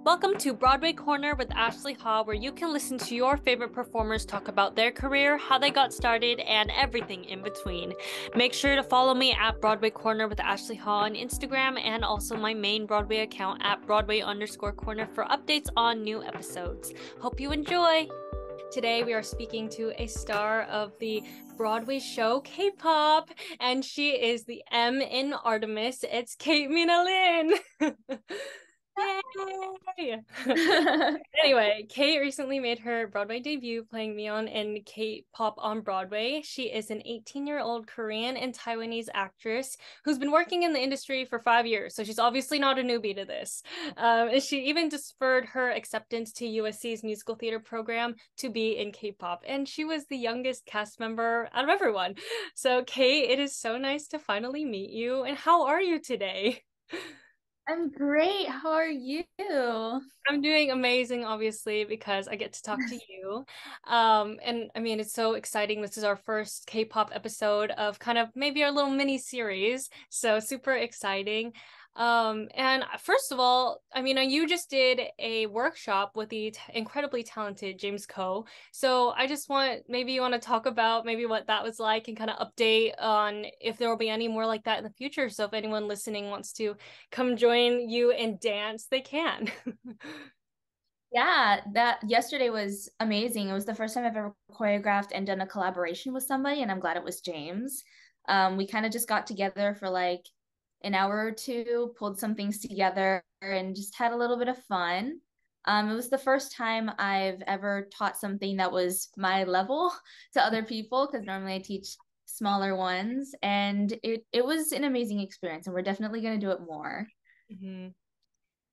Welcome to Broadway Corner with Ashley Ha, where you can listen to your favorite performers talk about their career, how they got started, and everything in between. Make sure to follow me at Broadway Corner with Ashley Ha on Instagram and also my main Broadway account at Broadway_Corner for updates on new episodes. Hope you enjoy! Today we are speaking to a star of the Broadway show K-pop, and she is the M in Artemis. It's Mina Lin. Yay! Anyway, Kate recently made her Broadway debut playing Miyeon in K-pop on Broadway. She is an 18-year-old Korean and Taiwanese actress who's been working in the industry for 5 years, so she's obviously not a newbie to this. And she even deferred her acceptance to USC's musical theater program to be in K-pop, and she was the youngest cast member out of everyone. So, Kate, it is so nice to finally meet you, and how are you today? I'm great. How are you? I'm doing amazing, obviously, because I get to talk to you. And I mean, it's so exciting. This is our first K-pop episode of kind of maybe our little mini series. So super exciting. And first of all, I mean, you just did a workshop with the incredibly talented James Ko. So I just maybe you want to talk about maybe what that was like and kind of update on if there will be any more like that in the future. So if anyone listening wants to come join you and dance, they can. Yeah, that yesterday was amazing. It was the first time I've ever choreographed and done a collaboration with somebody, and I'm glad it was James. We kind of just got together for like an hour or two, pulled some things together, and just had a little bit of fun. It was the first time I've ever taught something that was my level to other people, because normally I teach smaller ones, and it was an amazing experience, and we're definitely going to do it more. Mhm.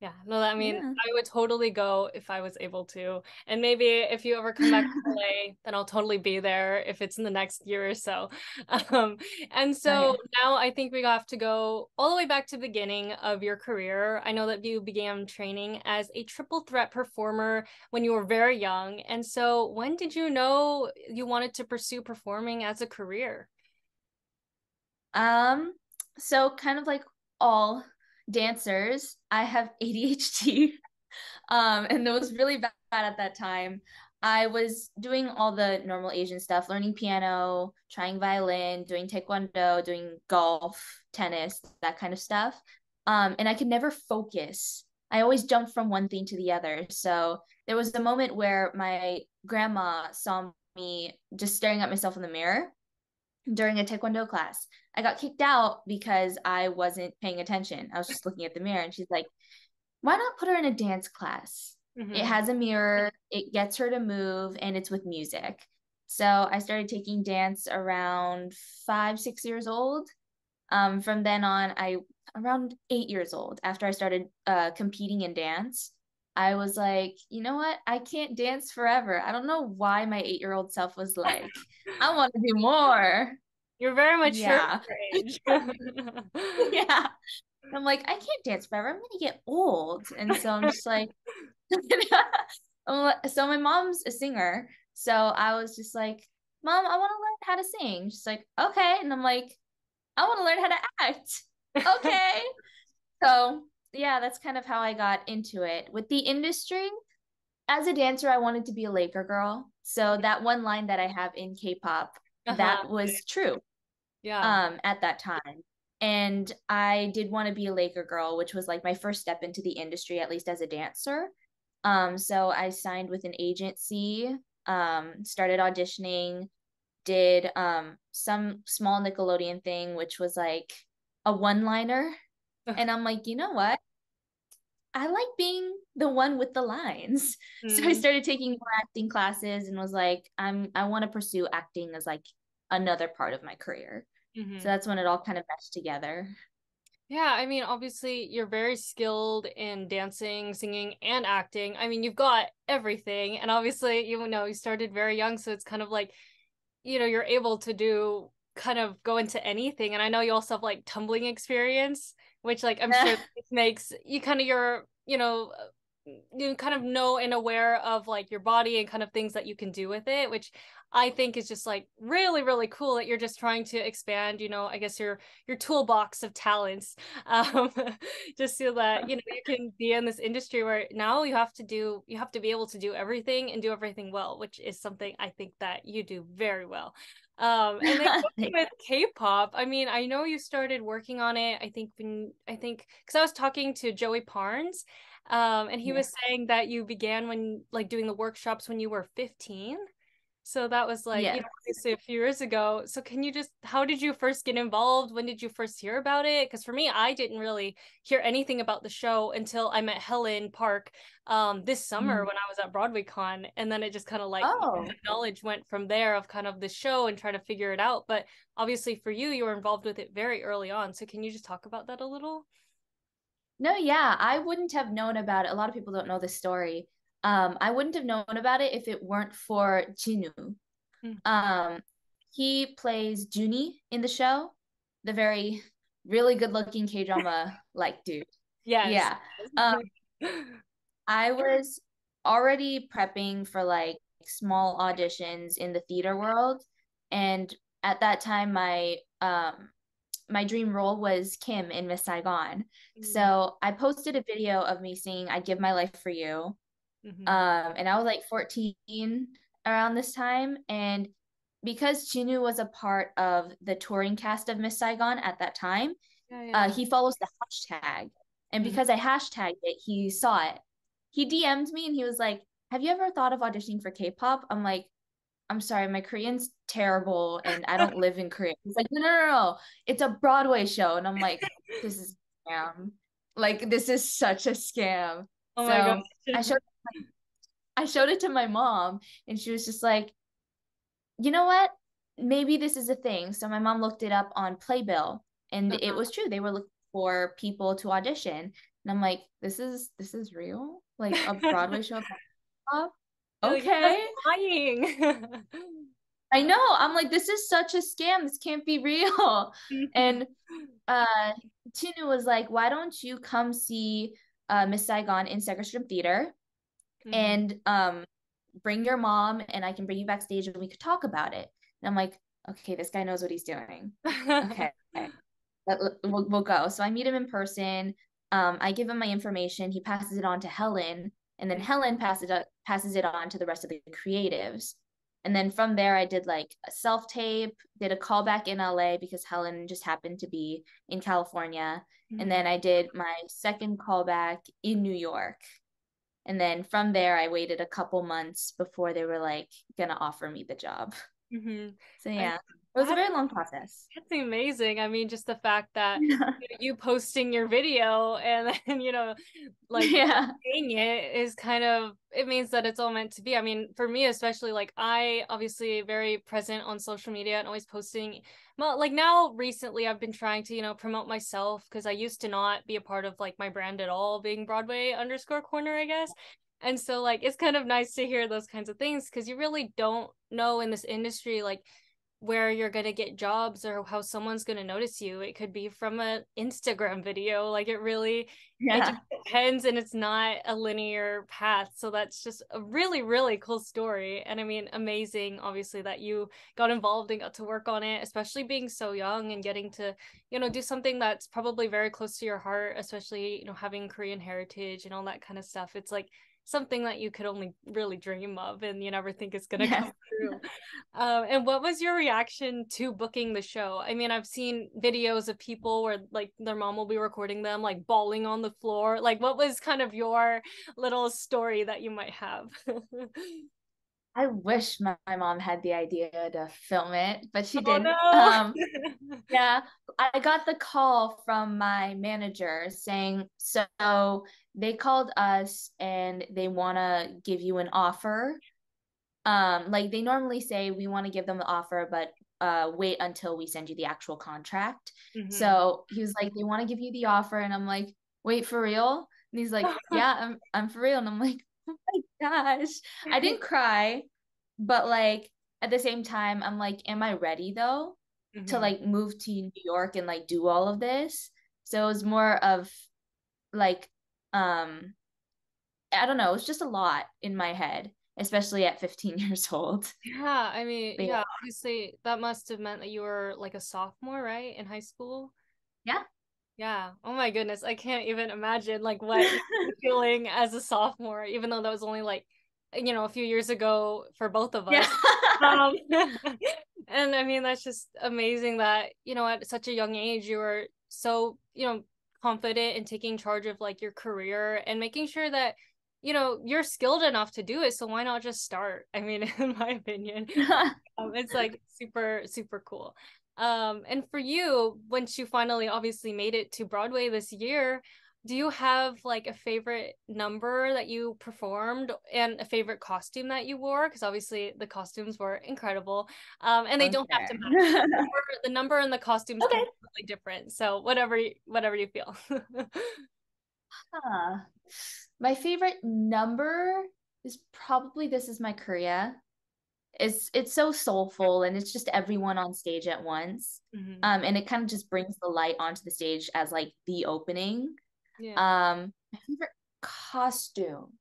Yeah, no, I mean, Yeah. I would totally go if I was able to. And maybe if you ever come back to LA, then I'll totally be there if it's in the next year or so. Um, and so Okay. now I think we have to go all the way back to the beginning of your career. I know that you began training as a triple threat performer when you were very young. And so when did you know you wanted to pursue performing as a career? Um, so kind of like all dancers, I have ADHD. And it was really bad at that time. I was doing all the normal Asian stuff, learning piano, trying violin, doing taekwondo, doing golf, tennis, that kind of stuff. And I could never focus. I always jumped from one thing to the other. So there was a moment where my grandma saw me just staring at myself in the mirror during a taekwondo class. I got kicked out because I wasn't paying attention. I was just looking at the mirror, and she's like, why not put her in a dance class? It Hmm. has a mirror, it gets her to move, and it's with music. So I started taking dance around 5, 6 years old. From then on, I around 8 years old, after I started competing in dance, I was like, you know what? I can't dance forever. I don't know why my 8-year-old self was like, I want to do more. You're very mature Yeah. for your age. Yeah. I'm like, I can't dance forever. I'm gonna get old. And so I'm just like, so my mom's a singer. So I was just like, Mom, I want to learn how to sing. She's like, okay. And I'm like, I want to learn how to act. Okay. So yeah, that's kind of how I got into it. With the industry, as a dancer, I wanted to be a Laker girl. So that one line that I have in K-pop, Uh-huh. that was true Yeah. at that time. And I did want to be a Laker girl, which was like my first step into the industry, at least as a dancer. So I signed with an agency, started auditioning, did some small Nickelodeon thing, which was like a one-liner. And I'm like, you know what? I like being the one with the lines. So I Mm. started taking more acting classes and was like, I want to pursue acting as like another part of my career. So Hmm. that's when it all kind of meshed together. Yeah, I mean, obviously, you're very skilled in dancing, singing, and acting. I mean, you've got everything. And obviously, you started very young, so it's kind of like, you're able to do kind of go into anything. And I know you also have like tumbling experience, which like I'm sure this makes you kind of your, you kind of know and aware of like your body and kind of things that you can do with it, which I think is just like really, really cool that you're just trying to expand, I guess your toolbox of talents. Um, just so that, you can be in this industry where now you have to be able to do everything and do everything well, which is something I think that you do very well. And then with K-pop, I mean, I know you started working on it, I think because I was talking to Joey Parnes, and he Yeah. was saying that you began when like doing the workshops when you were 15. So that was like, Yeah. obviously a few years ago. So how did you first get involved? When did you first hear about it? Because for me, I didn't really hear anything about the show until I met Helen Park this summer Mm. when I was at Broadway Con. And then it just kind of like Oh. knowledge went from there of kind of the show and trying to figure it out. But obviously for you, you were involved with it very early on. So can you just talk about that a little? No, yeah, I wouldn't have known about it. A lot of people don't know this story. I wouldn't have known about it if it weren't for Jinu. Mm. Um, he plays Junie in the show, the very really good-looking K-drama like dude. Yes. Yeah. Um, I was already prepping for like small auditions in the theater world, and at that time my dream role was Kim in Miss Saigon. Mm. So I posted a video of me singing "I'd Give My Life for You," Mhm. and I was like 14 around this time, and because Chinu was a part of the touring cast of Miss Saigon at that time, Yeah, yeah. he follows the hashtag. And Mhm. because I hashtagged it, he saw it. He DM'd me and he was like, "Have you ever thought of auditioning for K-pop?" I'm like, "I'm sorry, my Korean's terrible and I don't live in Korea." He's like, "No, no, no, no. It's a Broadway show." And I'm like, "This is a scam. Like, this is such a scam." Oh my gosh. So I showed it to my mom and she was just like, "You know what? Maybe this is a thing." So my mom looked it up on Playbill and it Uh-huh. was true. They were looking for people to audition. And I'm like, this is real? Like a Broadway show about pop? You're like, you're just Okay. lying. I know. I'm like, this is such a scam. This can't be real. And uh Tinu was like, "Why don't you come see Miss Saigon in Second Stream Theater Mhm. and bring your mom and I can bring you backstage and we could talk about it." And I'm like, "Okay, this guy knows what he's doing. Okay, we'll go." So I meet him in person. I give him my information. He passes it on to Helen, and then Helen passes it on to the rest of the creatives. And then from there, I did like a self tape, did a callback in LA because Helen just happened to be in California. And Mhm. then I did my second callback in New York. And then from there, I waited a couple months before they were like gonna offer me the job. Mhm. So I yeah, it was a that very long process. That's amazing. I mean, just the fact that you posting your video and then, like Yeah. seeing it is kind of, it means that it's all meant to be. I mean, for me, especially, like I obviously very present on social media and always posting. Well, like now recently I've been trying to, promote myself because I used to not be a part of like my brand at all, being Broadway underscore corner, I guess. And so like it's kind of nice to hear those kinds of things because you really don't know in this industry, like where you're going to get jobs or how someone's going to notice you. It could be from an Instagram video. Like it just Yeah. depends and it's not a linear path. So that's just a really, really cool story. And I mean, amazing, obviously, that you got involved and got to work on it, especially being so young and getting to, do something that's probably very close to your heart, especially, having Korean heritage and all that kind of stuff. It's like something that you could only really dream of and you never think it's going to Yes. come true. And what was your reaction to booking the show? I mean, I've seen videos of people where like their mom will be recording them like bawling on the floor. Like, what was kind of your little story that you might have? I wish my mom had the idea to film it, but she Oh didn't. no. Yeah, I got the call from my manager saying, "So they called us and they want to give you an offer." Like they normally say we want to give them the offer, but wait until we send you the actual contract. Mhm. So he was like, "They want to give you the offer," and I'm like, "Wait, for real?" And he's like, "Yeah, I'm for real." And I'm like, "Oh my gosh." I didn't cry, but like at the same time, I'm like, "Am I ready though to Mhm. like move to New York and like do all of this?" So it was more of like um I don't know, it's just a lot in my head, especially at 15 years old. Yeah, I mean, But yeah, obviously that must have meant that you were like a sophomore, right, in high school? yeah. Yeah. Oh my goodness. I can't even imagine like what you were feeling as a sophomore, even though that was only like, a few years ago for both of Yeah. us. Um, and I mean, that's just amazing that, at such a young age, you were so, confident in taking charge of like your career and making sure that, you're skilled enough to do it. So why not just start? I mean, in my opinion. It's like super, super cool. And for you, once you finally obviously made it to Broadway this year, do you have like a favorite number that you performed and a favorite costume that you wore? Because obviously the costumes were incredible. And they Oh, don't have to sure. match. The number and the costumes can Okay. be totally different. So whatever you feel. Huh. My favorite number is probably This Is My Korea. It's so soulful and it's just everyone on stage at once. Mhm. And it kind of just brings the light onto the stage as like the opening. Yeah. My favorite costume.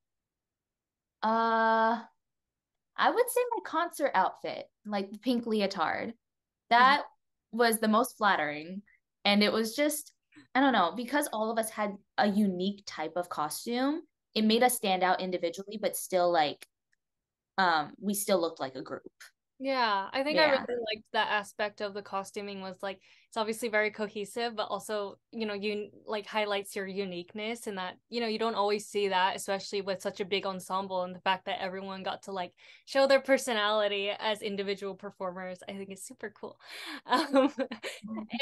Uh, I would say my concert outfit, like the pink leotard. Mhm. That was the most flattering. And it was just, I don't know, because all of us had a unique type of costume, it made us stand out individually, but still like we still looked like a group. Yeah, I think I Yeah. really liked that aspect of the costuming was like it's obviously very cohesive, but also, you like highlights your uniqueness and that, you don't always see that, especially with such a big ensemble and the fact that everyone got to like show their personality as individual performers, I think is super cool. Um,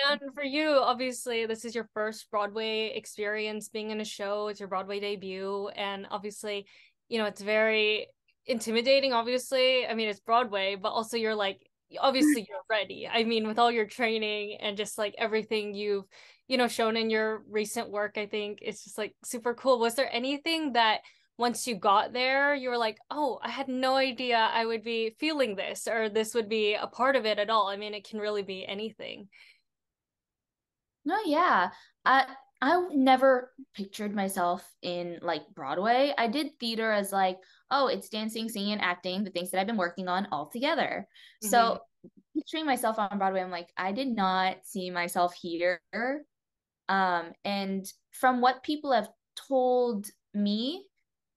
and for you, obviously, this is your first Broadway experience being in a show, it's your Broadway debut, and obviously, it's very intimidating, obviously. I mean, it's Broadway, but also you're like, obviously you're ready. I mean, with all your training and just like everything you've, shown in your recent work, I think it's just like super cool. Was there anything that once you got there, you were like, oh, I had no idea I would be feeling this or this would be a part of it at all? I mean, it can really be anything. No, yeah. I never pictured myself in like Broadway. I did theater as like, oh, it's dancing, singing, and acting, the things that I've been working on all together. Hmm. So picturing myself on Broadway, I'm like, I did not see myself here. And from what people have told me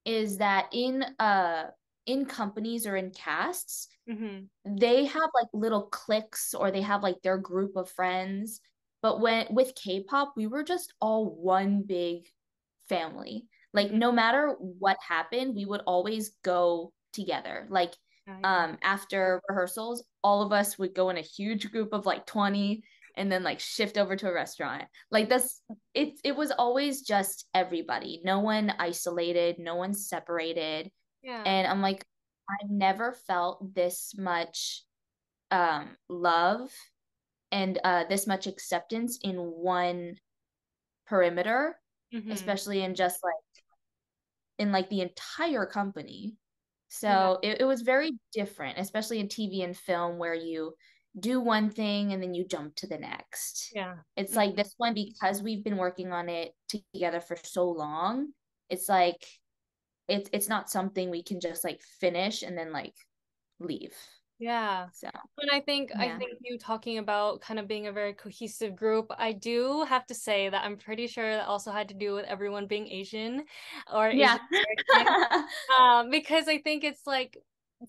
is that in companies or in casts, Hmm. they have like little cliques or they have like their group of friends. But when with K-pop, we were just all one big family. Like Hmm. no matter what happened, we would always go together. Like Yeah. after rehearsals, all of us would go in a huge group of like 20 and then like shift over to a restaurant. Like that's it was always just everybody. No one isolated, no one separated. Yeah. And I'm like, I've never felt this much love and this much acceptance in one perimeter, Hmm. especially in just like in like the entire company. Yeah. So it was very different, especially in TV and film where you do one thing and then you jump to the next. Yeah. It's like Mhm. this one, because we've been working on it together for so long, it's like it's not something we can just like finish and then like leave. Yeah. So And I yeah. think you talking about kind of being a very cohesive group, I do have to say that I'm pretty sure that also had to do with everyone being Asian or Asian Yeah. American. Because I think it's like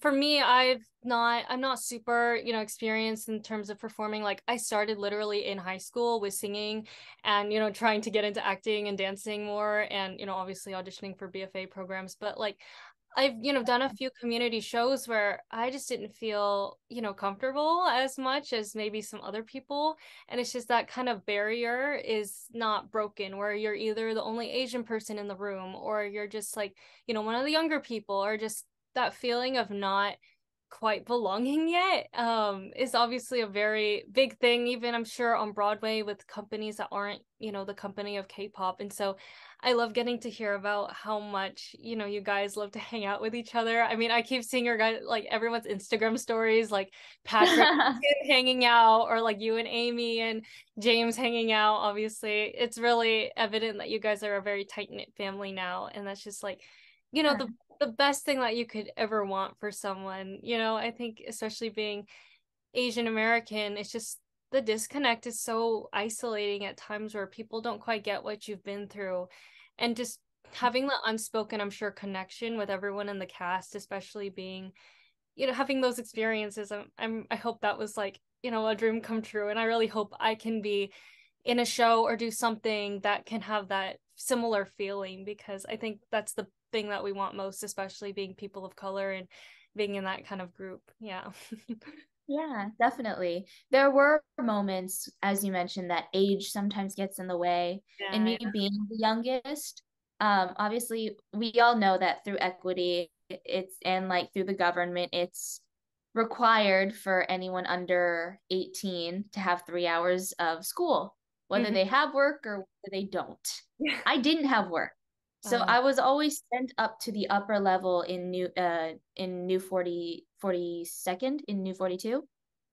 for me, I'm not super, experienced in terms of performing. Like I started literally in high school with singing and, trying to get into acting and dancing more and, obviously auditioning for BFA programs. But like I've, done a few community shows where I just didn't feel, comfortable as much as maybe some other people. And it's just that kind of barrier is not broken where you're either the only Asian person in the room or you're just like, one of the younger people or just that feeling of not quite belonging yet is obviously a very big thing even I'm sure on Broadway with companies that aren't the company of K-pop. And so I love getting to hear about how much you guys love to hang out with each other. I mean, I keep seeing your guys like everyone's Instagram stories like Patrick hanging out or like you and Amy and James hanging out. Obviously it's really evident that you guys are a very tight-knit family now, and that's just like you know, Yeah. the best thing that you could ever want for someone. You know, I think especially being Asian American, it's just the disconnect is so isolating at times where people don't quite get what you've been through. And just having the unspoken, I'm sure, connection with everyone in the cast, especially being, you know, having those experiences. I hope that was like, you know, a dream come true. And I really hope I can be in a show or do something that can have that similar feeling, because I think that's the thing that we want most, especially being people of color and being in that kind of group. Yeah. Yeah, definitely. There were moments, as you mentioned, that age sometimes gets in the way. And Yeah, me being the youngest, obviously, we all know that through equity, it's and like through the government, it's required for anyone under 18 to have 3 hours of school, whether yeah. they have work or whether they don't. Mhm. I didn't have work. So Oh, I was always sent up to the upper level in New 42nd in New 42.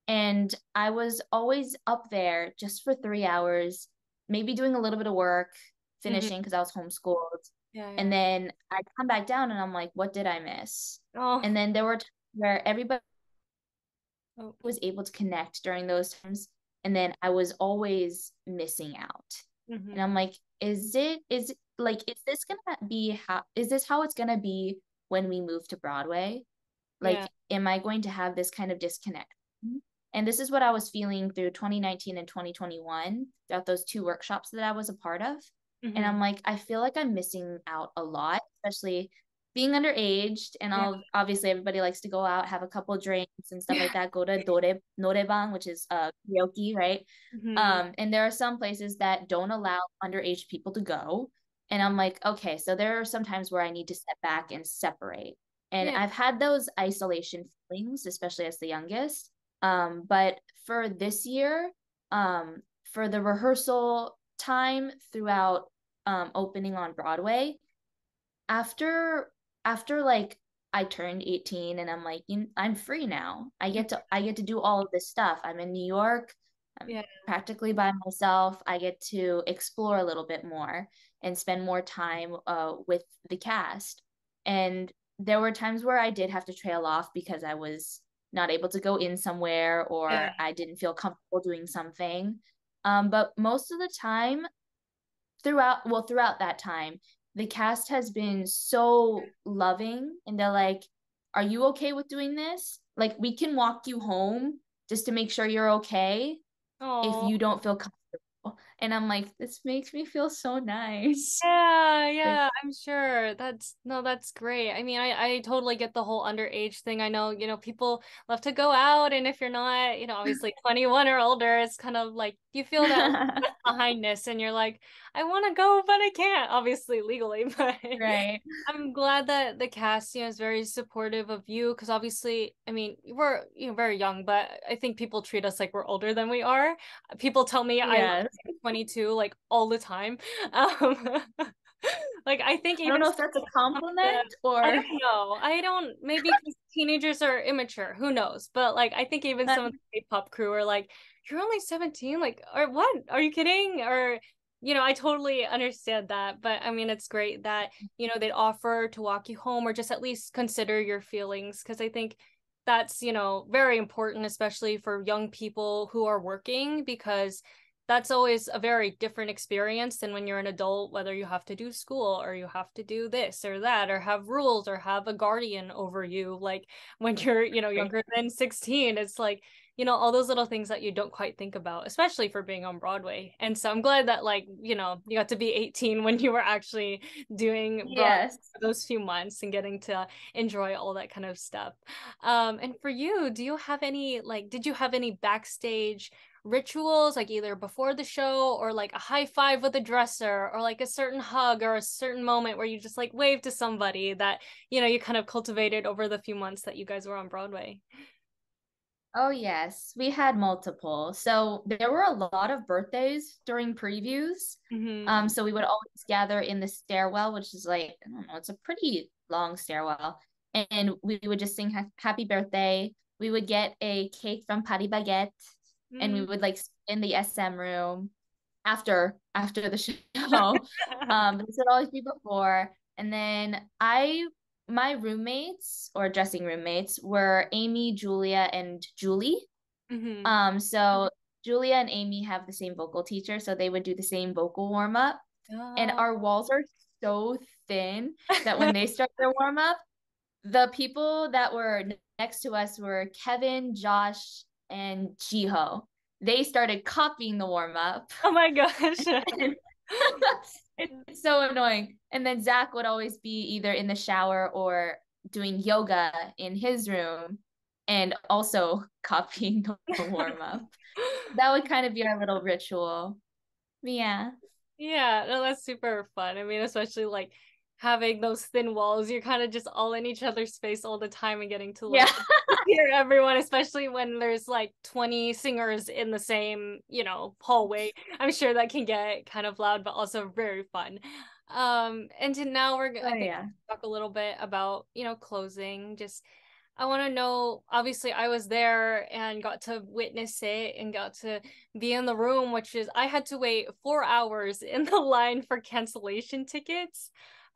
And I was always up there just for 3 hours, maybe doing a little bit of work, mhm. finishing because I was homeschooled. Yeah, And yeah. then I'd come back down and I'm like, what did I miss? Oh, And then there were times where everybody oh, was able to connect during those times. And then I was always missing out. And I'm mhm. like, is this gonna be is this how it's gonna be when we move to Broadway? Yeah. Like, am I going to have this kind of disconnect? And this is what I was feeling through 2019 and 2021, throughout those two workshops that I was a part of. And Mhm. I'm like, I feel like I'm missing out a lot, especially being underaged. And Yeah. obviously everybody likes to go out, have a couple drinks and stuff like that, go to norebang, which is karaoke, right? Mhm. And there are some places that don't allow underage people to go. And I'm like, okay, so there are some times where I need to step back and separate. And Yeah. I've had those isolation feelings, especially as the youngest. But for this year, for the rehearsal time throughout opening on Broadway, after like I turned 18 and I'm like, I'm free now. I get to do all of this stuff. I'm in New York. I'm Yeah. practically by myself. I get to explore a little bit more and spend more time with the cast. And there were times where I did have to trail off because I was not able to go in somewhere Yeah. or I didn't feel comfortable doing something. But most of the time, throughout that time, the cast has been so loving and they're like, are you okay with doing this? Like, we can walk you home just to make sure you're okay if Oh. you don't feel comfortable. And I'm like, this makes me feel so nice. Yeah, Like, yeah, I'm sure. That's no, that's great. I mean, I totally get the whole underage thing. I know, you know, people love to go out, and if you're not, you know, obviously 21 or older, it's kind of like you feel that left behindness and you're like, I want to go, but I can't, obviously legally, but right. I'm glad that the cast, you know, is very supportive of you because obviously, I mean, we're, you know, very young, but I think people treat us like we're older than we are. People tell me I look Yes. 22 like all the time. Um, like I think I don't even know if that's a some of the, compliment I or don't know. I don't, maybe because teenagers are immature, who knows? But like I think even some of the K-pop crew are like, you're only 17, like, or what? Are you kidding? Or you know, I totally understand that, but I mean, it's great that, you know, they'd offer to walk you home or just at least consider your feelings because I think that's, you know, very important, especially for young people who are working, because that's always a very different experience than when you're an adult, whether you have to do school or you have to do this or that or have rules or have a guardian over you. Like when you're, you know, younger than 16, it's like, you know, all those little things that you don't quite think about, especially for being on Broadway. And so I'm glad that, like, you know, you got to be 18 when you were actually doing Broadway yes. for those few months and getting to enjoy all that kind of stuff. And for you, do you have any, like, did you have any backstage rituals, like either before the show or like a high five with a dresser or like a certain hug or a certain moment where you just like wave to somebody that, you know, you kind of cultivated over the few months that you guys were on Broadway? Oh, yes, we had multiple. So there were a lot of birthdays during previews. Mm-hmm. So we would always gather in the stairwell, which is like, I don't know, it's a pretty long stairwell. And we would just sing happy birthday. We would get a cake from Paris Baguette and we Mm. would like in the SM room after the show. This would always be before. And then my roommates or dressing roommates were Amy, Julia, and Julie. Mm-hmm. So Julia and Amy have the same vocal teacher, so they would do the same vocal warm up. And Oh. our walls are so thin that when they start their warm up, the people that were next to us were Kevin, Josh, and Jiho. They started copying the warm up. Oh my gosh. It's so annoying. And then Zach would always be either in the shower or doing yoga in his room and also copying the warm up. That would kind of be our little ritual. But yeah. Yeah, no, that's super fun. I mean, especially like having those thin walls, you're kind of just all in each other's space all the time and getting to Yeah. like hear everyone, especially when there's like 20 singers in the same, hallway. I'm sure that can get kind of loud, but also very fun. And now Oh I think yeah. talk a little bit about, closing. Just I want to know, obviously, I was there and got to witness it and got to be in the room, which is I had to wait 4 hours in the line for cancellation tickets,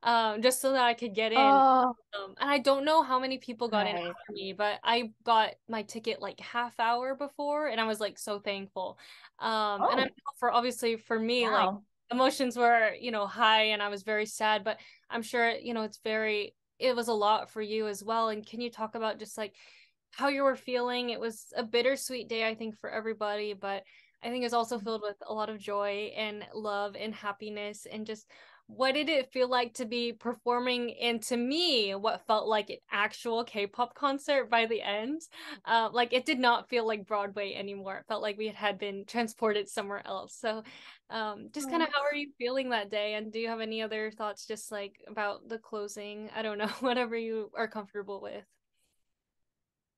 just so that I could get in. Oh, And I don't know how many people got in right. after me, but I got my ticket like half hour before, and I was like so thankful. And I know Oh, for obviously for me, like wow. emotions were, high and I was very sad, but I'm sure, it was a lot for you as well. And can you talk about just like how you were feeling? It was a bittersweet day, I think, for everybody, but I think it's also filled with a lot of joy and love and happiness. And just what did it feel like to be performing in, to me, what felt like an actual K-pop concert by the end? Like it did not feel like Broadway anymore. It felt like we had been transported somewhere else. So just kind of Oh. how are you feeling that day? And do you have any other thoughts just like about the closing? I don't know, whatever you are comfortable with.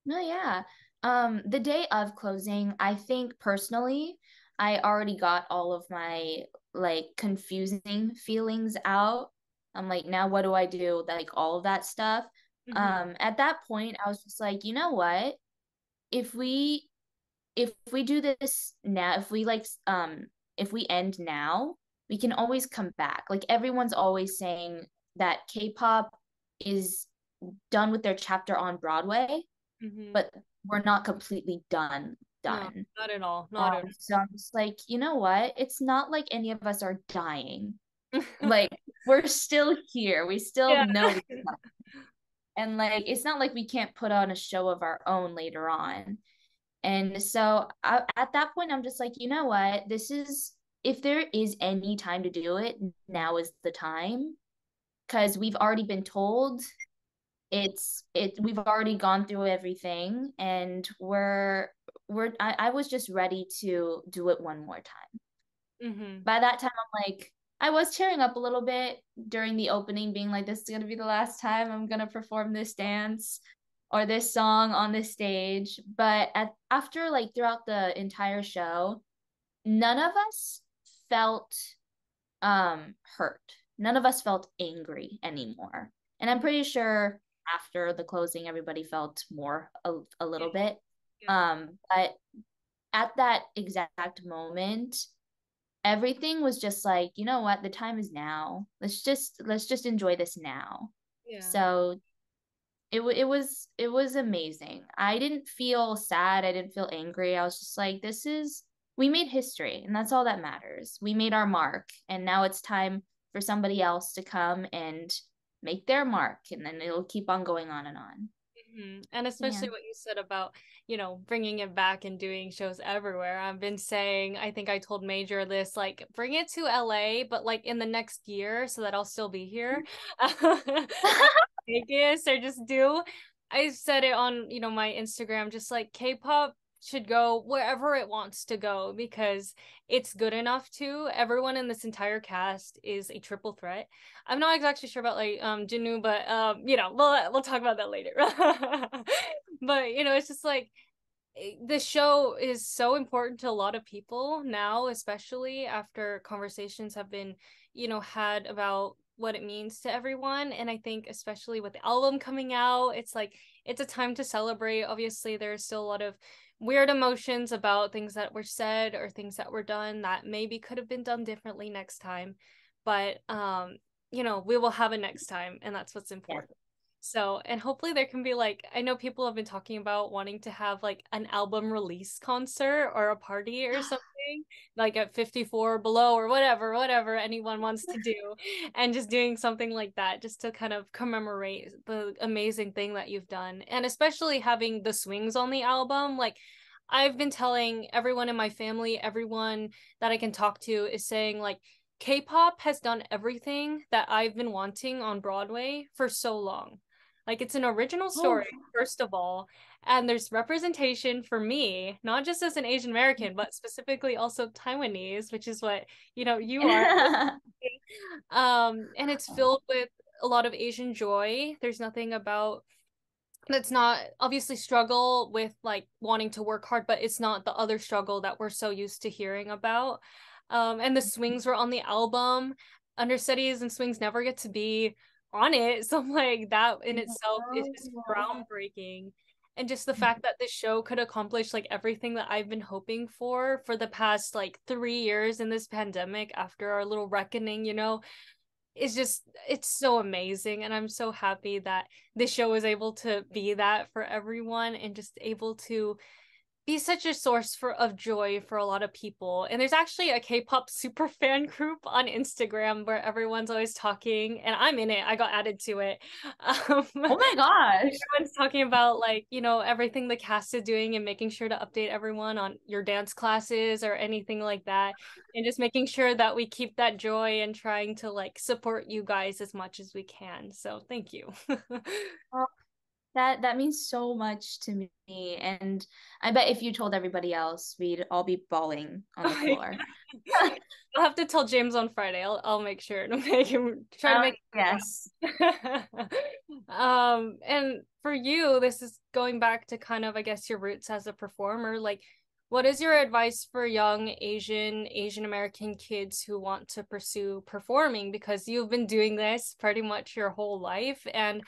No, yeah. The day of closing, I think personally, I already got all of my like confusing feelings out. I'm like, now what do I do? Like all of that stuff. Mm-hmm. At that point, I was just like, you know what? If we if we do this now, if we end now, we can always come back. Like everyone's always saying that K-pop is done with their chapter on Broadway, Mm-hmm. but we're not completely done No, done. not at all. Not at So I'm just like, you know what? It's not like any of us are dying. all. Like we're still here. We still Yeah. know and like it's not like we can't put on a show of our own later on. And so at that point, I'm just like, you know what? This is, if there is any time to do it, now is the time. Because we've already been told we've already gone through everything and I was just ready to do it one more time. Mm-hmm. By that time, I'm like, I was tearing up a little bit during the opening, being like, this is gonna be the last time I'm gonna perform this dance or this song on this stage. But after like throughout the entire show, none of us felt hurt. None of us felt angry anymore. And I'm pretty sure after the closing, everybody felt more a Yeah. little bit. Yeah. But at that exact moment, everything was just like, you know what, the time is now. Let's just enjoy this now. Yeah. So it was amazing. I didn't feel sad, I didn't feel angry. I was just like, this is, we made history and that's all that matters. We made our mark and now it's time for somebody else to come and make their mark and then it'll keep on going on and on. And Yeah. especially what you said about, bringing it back and doing shows everywhere. I've been saying, I think I told Major this, like, bring it to LA, but like in the next year so that I'll still be here. Or Vegas, or just do. I said it on, my Instagram, just like K-pop should go wherever it wants to go because it's good enough to. Everyone in this entire cast is a triple threat. I'm not exactly sure about like Jinu, but we'll talk about that later. But it's just like the show is so important to a lot of people now, especially after conversations have been, had about what it means to everyone. And I think especially with the album coming out, it's like it's a time to celebrate. Obviously, there's still a lot of weird emotions about things that were said or things that were done that maybe could have been done differently next time. But we will have a next time, and that's what's Yeah. important. So, and hopefully there can be like, I know people have been talking about wanting to have like an album release concert or a party or something, like at 54 Below or whatever anyone wants to do, and just doing something like that just to kind of commemorate the amazing thing that you've done. And especially having the swings on the album, like I've been telling everyone in my family, everyone that I can talk to is saying like K-pop has done everything that I've been wanting on Broadway for so long. Like it's an original Oh. story, first of all, and there's representation for me, not just as an Asian American, but specifically also Taiwanese, which is what, you are. And it's filled with a lot of Asian joy. There's nothing about that's not obviously struggle with like wanting to work hard, but it's not the other struggle that we're so used to hearing about. And the swings were on the album. Understudies and swings never get to be on it. So like that in itself is just groundbreaking. And just the fact that this show could accomplish like everything that I've been hoping for the past like 3 years in this pandemic after our little reckoning, it's so amazing, and I'm so happy that this show is able to be that for everyone and just able to be such a source of joy for a lot of people. And there's actually a K-pop super fan group on Instagram where everyone's always talking, and I'm in it. I got added to it. Oh my gosh. Everyone's talking about like, everything the cast is doing and making sure to update everyone on your dance classes or anything like that. And just making sure that we keep that joy and trying to like support you guys as much as we can. So thank you. Oh, that means so much to me. And I bet if you told everybody else, we'd all be bawling on the floor. I'll have to tell James on Friday. I'll make sure to make him try to make Yes. and for you, this is going back to kind of, I guess, your roots as a performer. Like, what is your advice for young Asian American kids who want to pursue performing? Because you've been doing this pretty much your whole life, and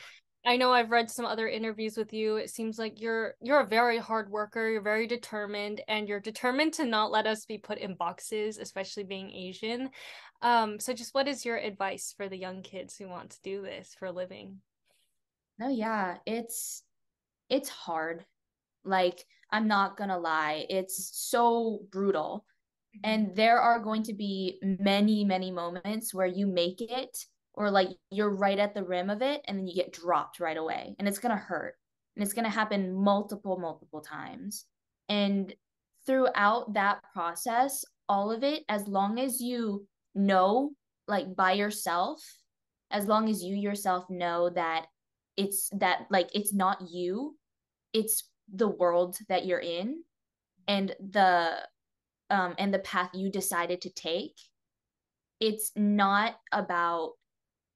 I know I've read some other interviews with you. It seems like you're a very hard worker, you're very determined, and you're determined to not let us be put in boxes, especially being Asian. So just what is your advice for the young kids who want to do this for a living? No, yeah, it's hard. Like, I'm not gonna lie, it's so brutal. Mhm. And there are going to be many, many moments where you make it, or like you're right at the rim of it, and then you get dropped right away. And it's going to hurt. And it's going to happen multiple, multiple times. And throughout that process, all of it, as long as you know, like by yourself, as long as you yourself know that it's not you, it's the world that you're in, and the path you decided to take. it's not about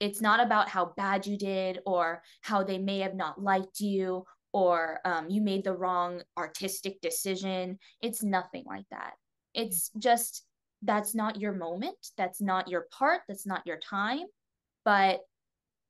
it's not about how bad you did, or how they may have not liked you, or you made the wrong artistic decision. It's nothing like that. It's just, that's not your moment, that's not your part, that's not your time. But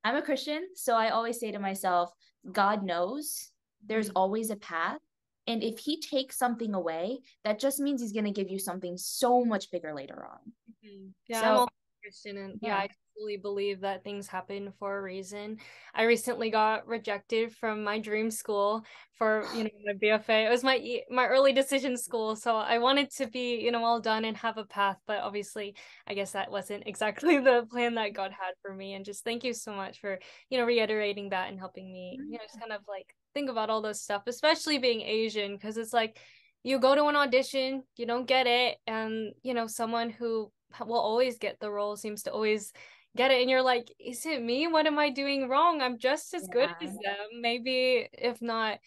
I'm a Christian, so I always say to myself, God knows there's Mhm. always a path. And if he takes something away, that just means he's going to give you something so much bigger later on. Mhm. Yeah, I'm So, also Christian, and yeah, yeah. I totally believe that things happen for a reason. I recently got rejected from my dream school for, my BFA. It was my early decision school, so I wanted to be, all done and have a path, but obviously, I guess that wasn't exactly the plan that God had for me. And just thank you so much for, reiterating that and helping me, just kind of like think about all those stuff, especially being Asian, because it's like you go to an audition, you don't get it, and someone who will always get the role seems to always get it, and you're like, is it me? What am I doing wrong? I'm just as good as Yeah. them, maybe if not,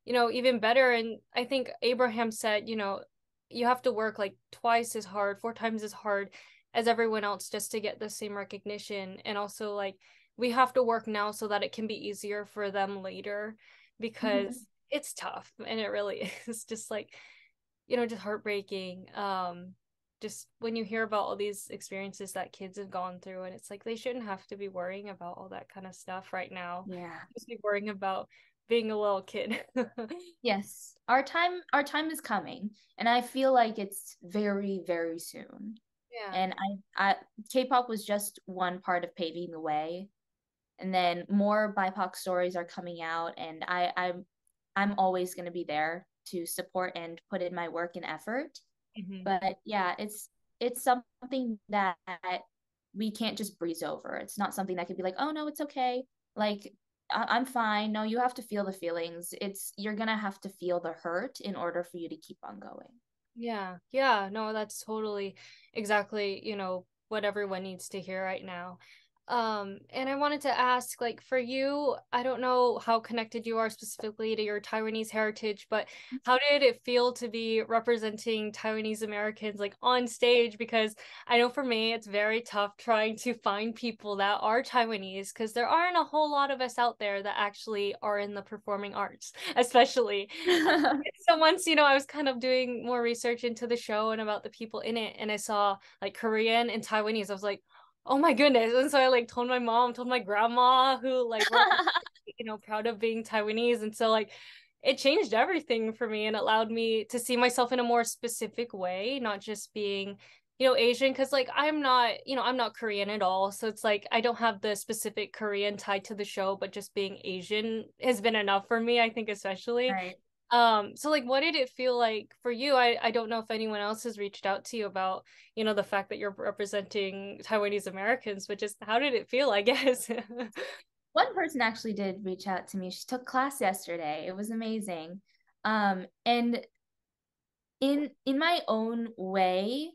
even better. And I think Abraham said, you have to work like twice as hard, 4 times as hard as everyone else just to get the same recognition. And also like we have to work now so that it can be easier for them later, because it's tough, and it really is just like, just heartbreaking. Just when you hear about all these experiences that kids have gone through, and it's like they shouldn't have to be worrying about all that kind of stuff right now. Yeah. Just be worrying about being a little kid. Yes. Our time is coming, and I feel like it's very, very soon. Yeah. And I K-pop was just one part of paving the way. And then more BIPOC stories are coming out, and I'm always going to be there to support and put in my work and effort. Hmm. But yeah, it's something that we can't just breeze over. It's not something that could be like, oh no, it's okay. Like I'm fine. No, you have to feel the feelings. It's you're gonna have to feel the hurt in order for you to keep on going. Yeah. Yeah. No, that's totally exactly, what everyone needs to hear right now. And I wanted to ask, like, for you, I don't know how connected you are specifically to your Taiwanese heritage, but how did it feel to be representing Taiwanese Americans like on stage? Because I know for me, it's very tough trying to find people that are Taiwanese because there aren't a whole lot of us out there that actually are in the performing arts, especially. So once, I was kind of doing more research into the show and about the people in it, and I saw like Korean and Taiwanese. I was like, oh my goodness. And so I like told my mom, told my grandma who like were, proud of being Taiwanese. And so like it changed everything for me and allowed me to see myself in a more specific way, not just being, Asian. Cause like I'm not Korean at all. So it's like I don't have the specific Korean tied to the show, but just being Asian has been enough for me, I think, especially. Right. So like what did it feel like for you? I don't know if anyone else has reached out to you about, the fact that you're representing Taiwanese Americans, but just how did it feel, I guess? One person actually did reach out to me. She took class yesterday. It was amazing. And in my own way,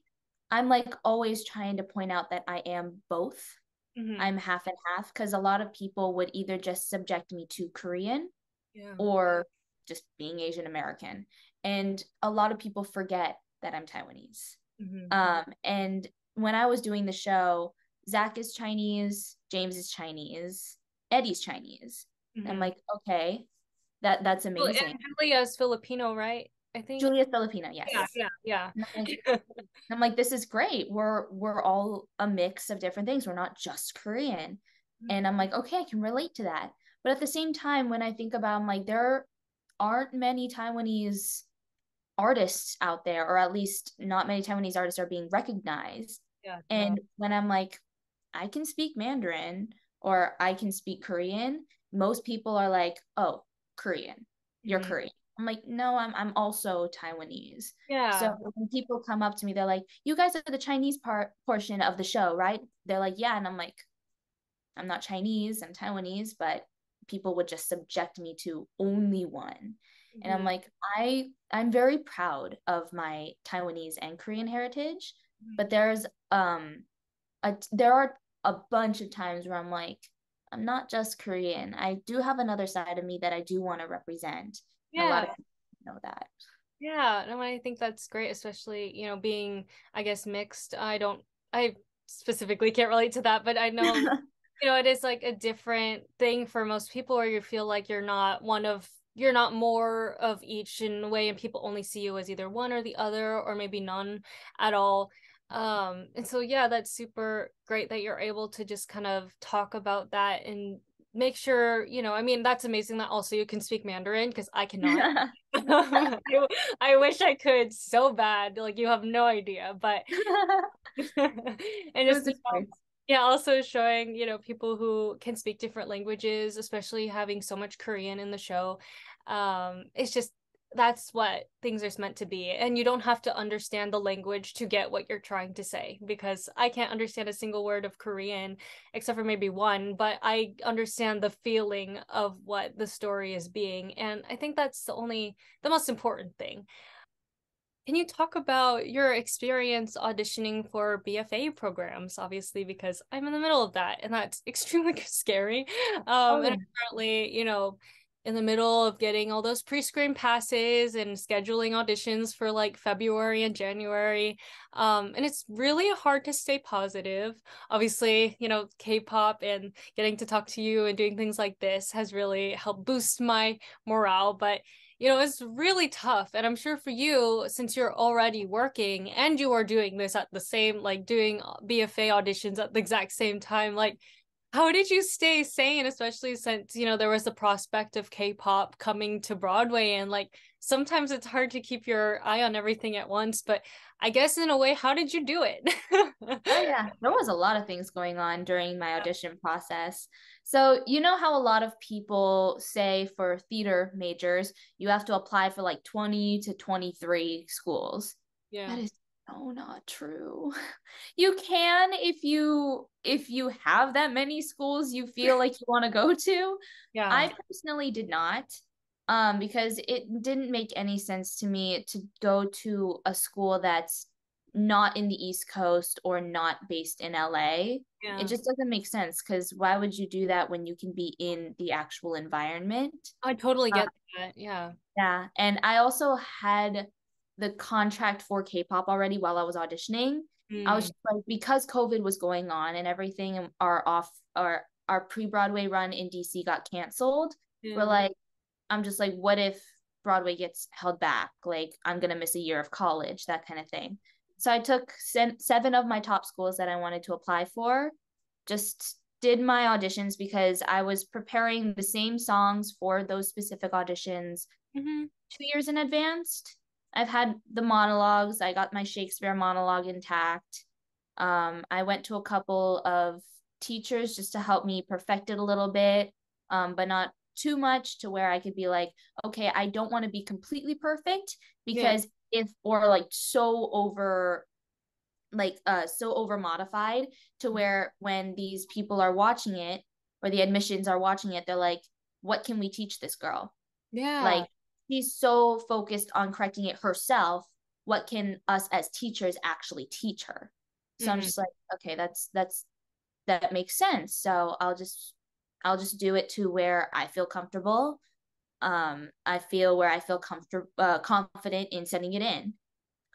I'm like always trying to point out that I am both. Hmm. I'm half and half because a lot of people would either just subject me to Korean Yeah. or just being Asian American. And a lot of people forget that I'm Taiwanese. Hmm. And when I was doing the show, Zach is Chinese, James is Chinese, Eddie's Chinese. And I'm Hmm. like, okay, that's Well, amazing. and Julia's Filipino, right? I think. Julia's Filipino, Yeah, yes. yeah, yeah. And I'm like, this is great. We're all a mix of different things. We're not just Korean. And I'm like, okay, I can relate to that. But at the same time, when I think about, I'm like, there aren't many Taiwanese artists out there, or at least not many Taiwanese artists are being recognized. Yeah, no. And when I'm like, I can speak Mandarin or I can speak Korean, most people are like, oh, Korean, you're Hmm. Korean. I'm like, no, I'm also Taiwanese. Yeah. So when people come up to me, they're like, you guys are the Chinese portion of the show, right? They're like, yeah. And I'm like, I'm not Chinese, I'm Taiwanese, but people would just subject me to only one. And I'm Hmm. like, I'm very proud of my Taiwanese and Korean heritage, but there are a bunch of times where I'm like, I'm not just Korean. I do have another side of me that I do want to represent. And a lot Yeah. of people know that. Yeah, no, I think that's great, especially, being, I guess, mixed. I specifically can't relate to that, but I know, it is like a different thing for most people where you feel like you're not more of each in a way, and people only see you as either one or the other, or maybe none at all. And so, yeah, that's super great that you're able to just kind of talk about that and make sure, I mean, that's amazing that also you can speak Mandarin because I cannot. I, I wish I could so bad. Like you have no idea, but and It just was a choice. yeah, also showing, people who can speak different languages, especially having so much Korean in the show. It's just that's what things are meant to be. And you don't have to understand the language to get what you're trying to say because I can't understand a single word of Korean except for maybe one, but I understand the feeling of what the story is being. And I think that's the most important thing. Can you talk about your experience auditioning for BFA programs? Obviously, because I'm in the middle of that, and that's extremely scary. Oh And yeah. I'm currently, in the middle of getting all those pre-screen passes and scheduling auditions for like February and January. And it's really hard to stay positive. Obviously, K-pop and getting to talk to you and doing things like this has really helped boost my morale, but it's really tough. And I'm sure for you, since you're already working and you are doing this at the same, like doing BFA auditions at the exact same time, like How did you stay sane, especially since, there was the prospect of K-pop coming to Broadway and like sometimes it's hard to keep your eye on everything at once, but I guess in a way, how did you do it? Oh yeah, there was a lot of things going on during my audition process. So, you know how a lot of people say for theater majors, you have to apply for like 20 to 23 schools. That Yeah. is so not true. You can if you have that many schools you feel like you want to go to. Yeah. I personally did not. Because it didn't make any sense to me to go to a school that's not in the East Coast or not based in LA. It Yeah. just doesn't make sense because why would you do that when you can be in the actual environment? I totally Uh, get that. Yeah. yeah. And I also had the contract for K-pop already while I was auditioning. I was Mm. just like, because COVID was going on and everything, and our pre-Broadway run in DC got canceled. We're Yeah. like, I'm just like, what if Broadway gets held back? Like, I'm gonna miss a year of college, that kind of thing. So I took seven of my top schools that I wanted to apply for, just did my auditions because I was preparing the same songs for those specific auditions Hmm. 2 years in advance. I've had the monologues, I got my Shakespeare monologue intact. I went to a couple of teachers just to help me perfect it a little bit, but not too much to where I could be like, okay, I don't want to be completely perfect Yeah. because if or like so over modified to where when these people are watching it or the admissions are watching it, they're like, what can we teach this girl? Yeah. Like she's so focused on correcting it herself. What can us as teachers actually teach her? So I'm Hmm. just like, okay, that makes sense. So I'll just do it to where I feel comfortable. I feel where I feel comfortable, confident in sending it in.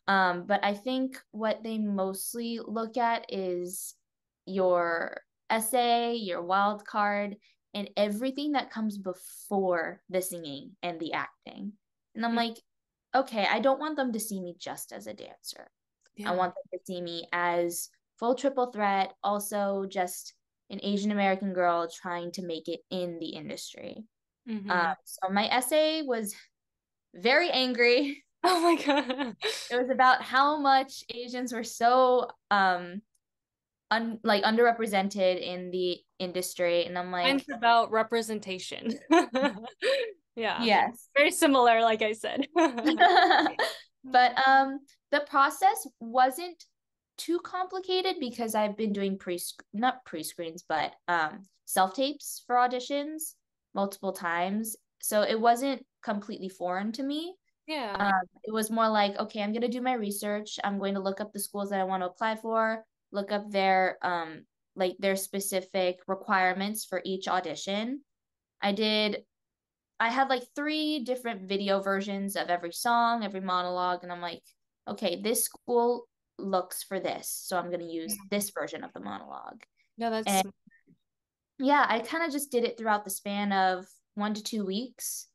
But I think what they mostly look at is your essay, your wild card, and everything that comes before the singing and the acting. And I'm like, okay, I don't want them to see me just as a dancer. I Yeah. want them to see me as full triple threat, also just an Asian American girl trying to make it in the industry. Hmm. So my essay was very angry. Oh my God. It was about how much Asians were so like underrepresented in the industry, and I'm like, Mine's about representation. Yeah. yes. Very similar, like I said. But the process wasn't too complicated because I've been doing not pre-screens, but self-tapes for auditions multiple times. So it wasn't completely foreign to me. Yeah. It was more like, okay, I'm gonna do my research. I'm going to look up the schools that I want to apply for, look up their their specific requirements for each audition. I did I had like three different video versions of every song, every monologue, and I'm like, okay, this school looks for this, so I'm gonna use this version of the monologue. No, that's And yeah, I kind of just did it throughout the span of 1 to 2 weeks.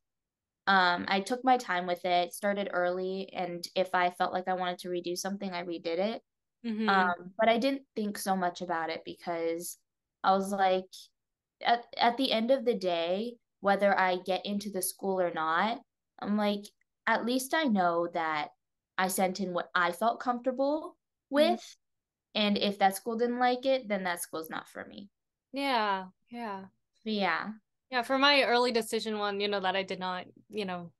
I took my time with it, started early, and if I felt like I wanted to redo something, I redid it. mm-hmm. But I didn't think so much about it because I was like, at the end of the day, whether I get into the school or not, I'm like, at least I know that I sent in what I felt comfortable Hmm. with. And if that school didn't like it, then that school's not for me. Yeah. Yeah. But yeah. Yeah, for my early decision one, that I did not,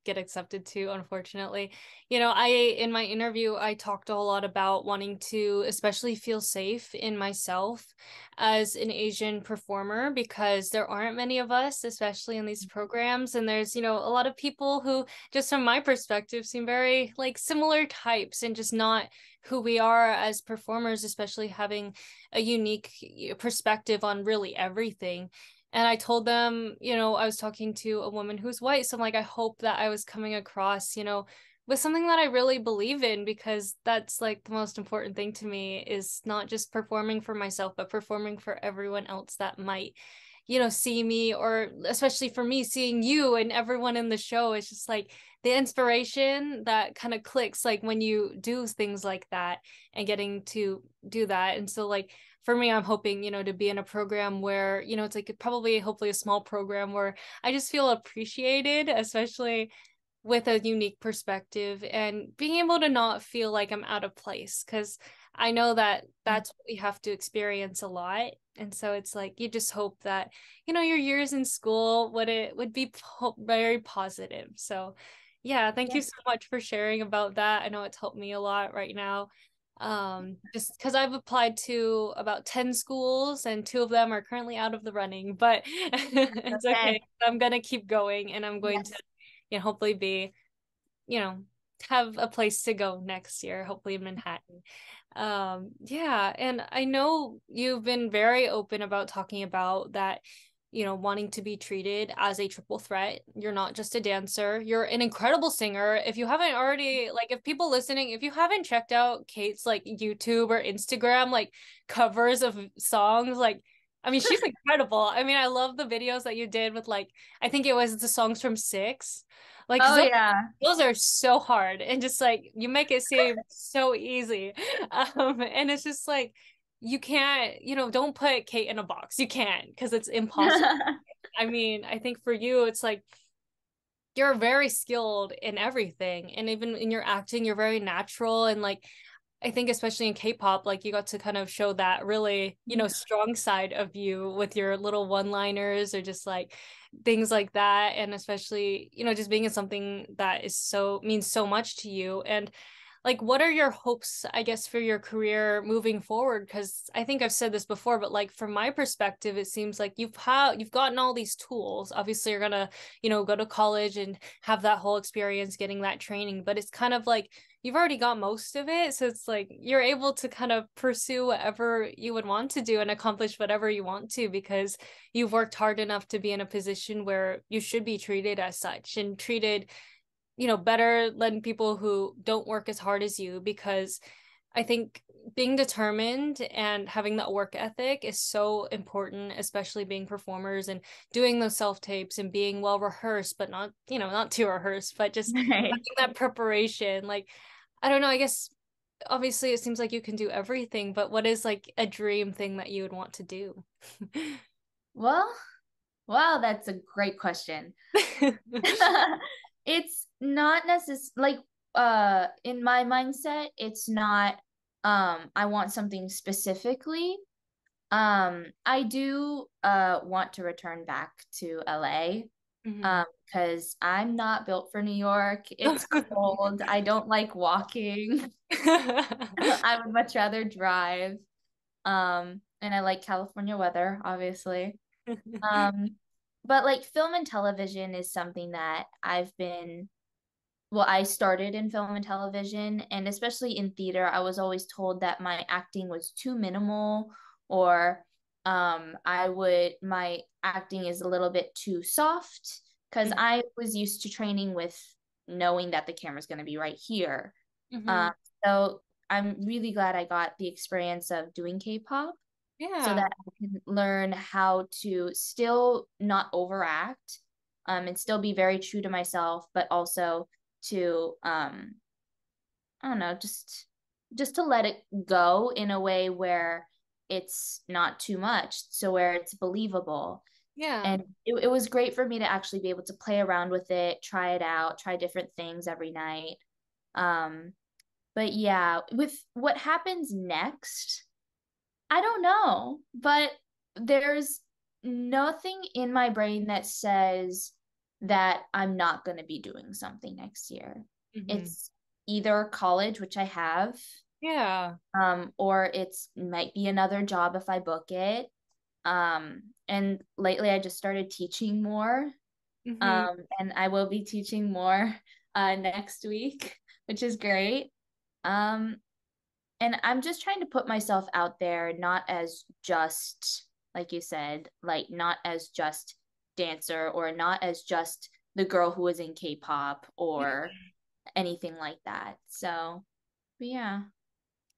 get accepted to, unfortunately. In my interview, I talked a lot about wanting to especially feel safe in myself as an Asian performer because there aren't many of us, especially in these programs. And there's, a lot of people who, just from my perspective, seem very like similar types and just not who we are as performers, especially having a unique perspective on really everything. And I told them, I was talking to a woman who's white. So I'm like, I hope that I was coming across, with something that I really believe in, because that's like the most important thing to me is not just performing for myself, but performing for everyone else that might, see me, or especially for me, seeing you and everyone in the show. Is just like the inspiration that kind of clicks like when you do things like that and getting to do that. And so like for me, I'm hoping, to be in a program where, it's like probably hopefully a small program where I just feel appreciated, especially with a unique perspective and being able to not feel like I'm out of place, because I know that that's what we have to experience a lot. And so it's like you just hope that, your years in school would be very positive. So yeah, thank Yeah. you so much for sharing about that. I know it's helped me a lot right now. Just because I've applied to about 10 schools and 2 of them are currently out of the running, but it's okay. Okay. I'm gonna keep going and I'm going to, Yes. hopefully be, you know, have a place to go next year, hopefully in Manhattan. Yeah, and I know you've been very open about talking about that, wanting to be treated as a triple threat. You're not just a dancer, you're an incredible singer. If you haven't already, like, if people listening, if you haven't checked out Kate's like YouTube or Instagram, like covers of songs, like, I mean, she's incredible. I mean, I love the videos that you did with like, I think it was the songs from Six. Like, Oh yeah. those are so hard and just like you make it seem so easy. And it's just like you can't, don't put Kate in a box. You can't, because it's impossible. I mean, I think for you it's like you're very skilled in everything, and even in your acting you're very natural, and like I think especially in K-pop, like you got to kind of show that really, strong side of you with your little one-liners or just like things like that. And especially, just being in something that is so means so much to you. And like, what are your hopes, I guess, for your career moving forward? Because I think I've said this before, but like from my perspective, it seems like you've gotten all these tools. Obviously, you're gonna, go to college and have that whole experience getting that training, but it's kind of like you've already got most of it. So it's like you're able to kind of pursue whatever you would want to do and accomplish whatever you want to, because you've worked hard enough to be in a position where you should be treated as such and treated, better than people who don't work as hard as you. Because I think being determined and having that work ethic is so important, especially being performers and doing those self tapes and being well rehearsed, but not, not too rehearsed, but just Right. having that preparation. Like, I don't know, I guess obviously it seems like you can do everything, but what is like a dream thing that you would want to do? Well, wow, that's a great question. It's not necessarily like in my mindset, it's not I want something specifically. I do want to return back to LA Mhm. because I'm not built for New York. It's cold. I don't like walking. I would much rather drive. And I like California weather, obviously. Um, but like film and television is something that I started in film and television, and especially in theater, I was always told that my acting was too minimal, or my acting is a little bit too soft, because I was used to training with knowing that the camera's going to be right here. Mhm. Um, so I'm really glad I got the experience of doing K-pop so Yeah. that I can learn how to still not overact, and still be very true to myself, but also to I don't know, just to let it go in a way where it's not too much, so where it's believable. Yeah. And it was great for me to actually be able to play around with it, try it out, try different things every night. Um, but yeah, with what happens next, I don't know, but there's nothing in my brain that says that I'm not going to be doing something next year. Mhm. It's either college, which I have, Yeah. or it's might be another job if I book it. And lately I just started teaching more, Mhm. and I will be teaching more next week, which is great. Um, and I'm just trying to put myself out there, not as just, like you said, like not as just dancer or not as just the girl who was in K-pop or anything like that. So, but yeah.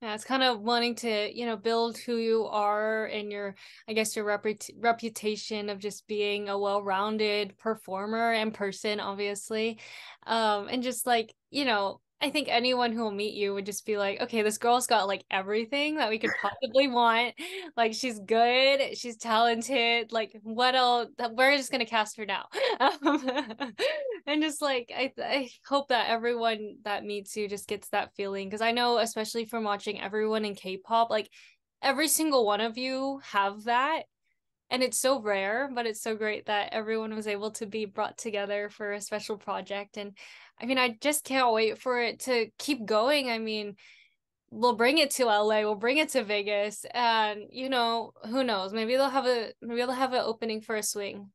Yeah, it's kind of wanting to, build who you are and your, I guess, your reputation of just being a well-rounded performer and person, obviously. And just like, I think anyone who will meet you would just be like, okay, this girl's got like everything that we could possibly want. Like she's good, she's talented. Like what else? We're just gonna cast her now. And just like I hope that everyone that meets you just gets that feeling because I know, especially from watching everyone in K-pop, like every single one of you have that. And it's so rare, but it's so great that everyone was able to be brought together for a special project. And I mean, I just can't wait for it to keep going. I mean, we'll bring it to LA, we'll bring it to Vegas, and you know, who knows? Maybe they'll have an opening for a swing.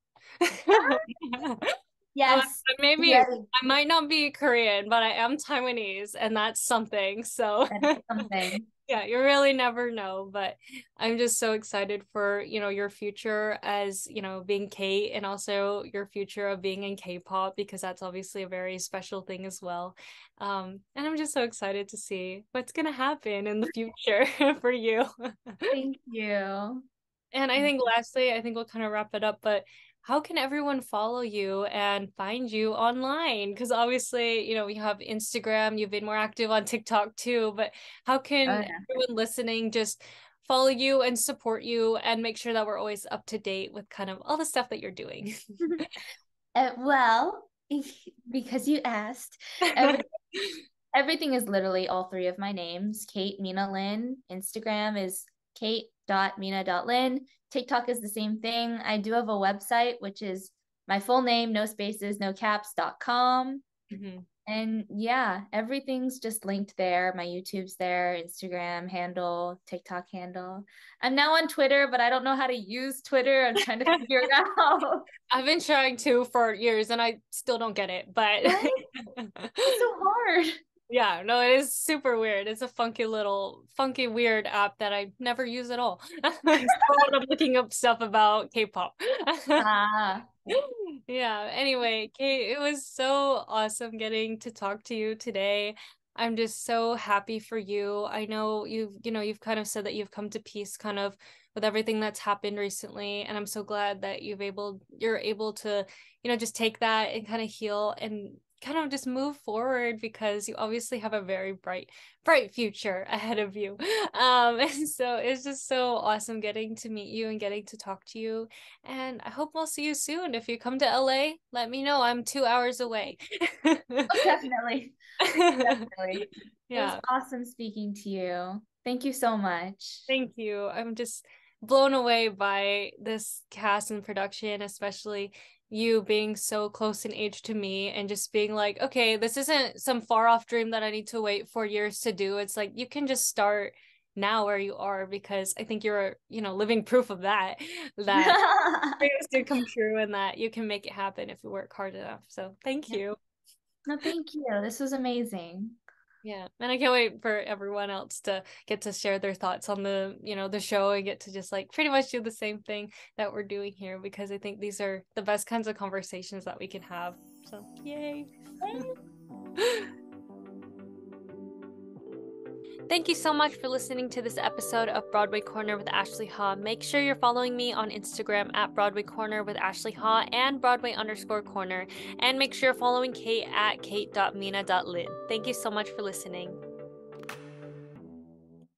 Yes, Maybe ready. I might not be Korean, but I am Taiwanese, and that's something. So That is something. yeah, you really never know. But I'm just so excited for, you know, your future as, you know, being Kate and also your future of being in K-pop because that's obviously a very special thing as well. And I'm just so excited to see what's gonna happen in the future for you. Thank you. And I think lastly, I think we'll kind of wrap it up, but how can everyone follow you and find you online? Because obviously, you know, you have Instagram, you've been more active on TikTok too, but how Oh, can yeah. everyone listening just follow you and support you and make sure that we're always up to date with kind of all the stuff that you're doing? Well, because you asked, every, everything is literally all three of my names. Kate Mina Lin. Instagram is kate.mina.lin. TikTok is the same thing. I do have a website, which is my full name, no spaces, no caps.com. Mhm. And yeah, everything's just linked there. My YouTube's there, Instagram handle, TikTok handle. I'm now on Twitter, but I don't know how to use Twitter. I'm trying to figure it out. I've been trying to for years and I still don't get it, but Right? It's so hard. yeah, no, it is super weird. It's a funky, weird app that I never use at all. It's when I'm looking up stuff about K-pop. Ah, Yeah, anyway, Kate, it was so awesome getting to talk to you today. I'm just so happy for you. I know you've kind of said that you've come to peace kind of with everything that's happened recently, and I'm so glad that you're able to, you know, just take that and kind of heal and kind of just move forward because you obviously have a very bright future ahead of you. And so it's just so awesome getting to meet you and getting to talk to you, and I hope I'll see you soon. If you come to LA, let me know. I'm 2 hours away. oh, definitely. Definitely. It was Yeah, awesome speaking to you. Thank you so much. thank you. I'm just blown away by this cast and production, especially you being so close in age to me and just being like, okay, this isn't some far off dream that I need to wait 4 years to do. It's like you can just start now where you are because I think you're, you know, living proof of that dreams do come true and that you can make it happen if you work hard enough. So thank Yeah. you. No, thank you. This was amazing. Yeah. And I can't wait for everyone else to get to share their thoughts on the, you know, the show and get to just like pretty much do the same thing that we're doing here because I think these are the best kinds of conversations that we can have. So, yay. Thank you so much for listening to this episode of Broadway Corner with Ashley Ha. Make sure you're following me on Instagram at Broadway Corner with Ashley Ha and Broadway_corner. And make sure you're following Kate at kate.mina.lin. Thank you so much for listening.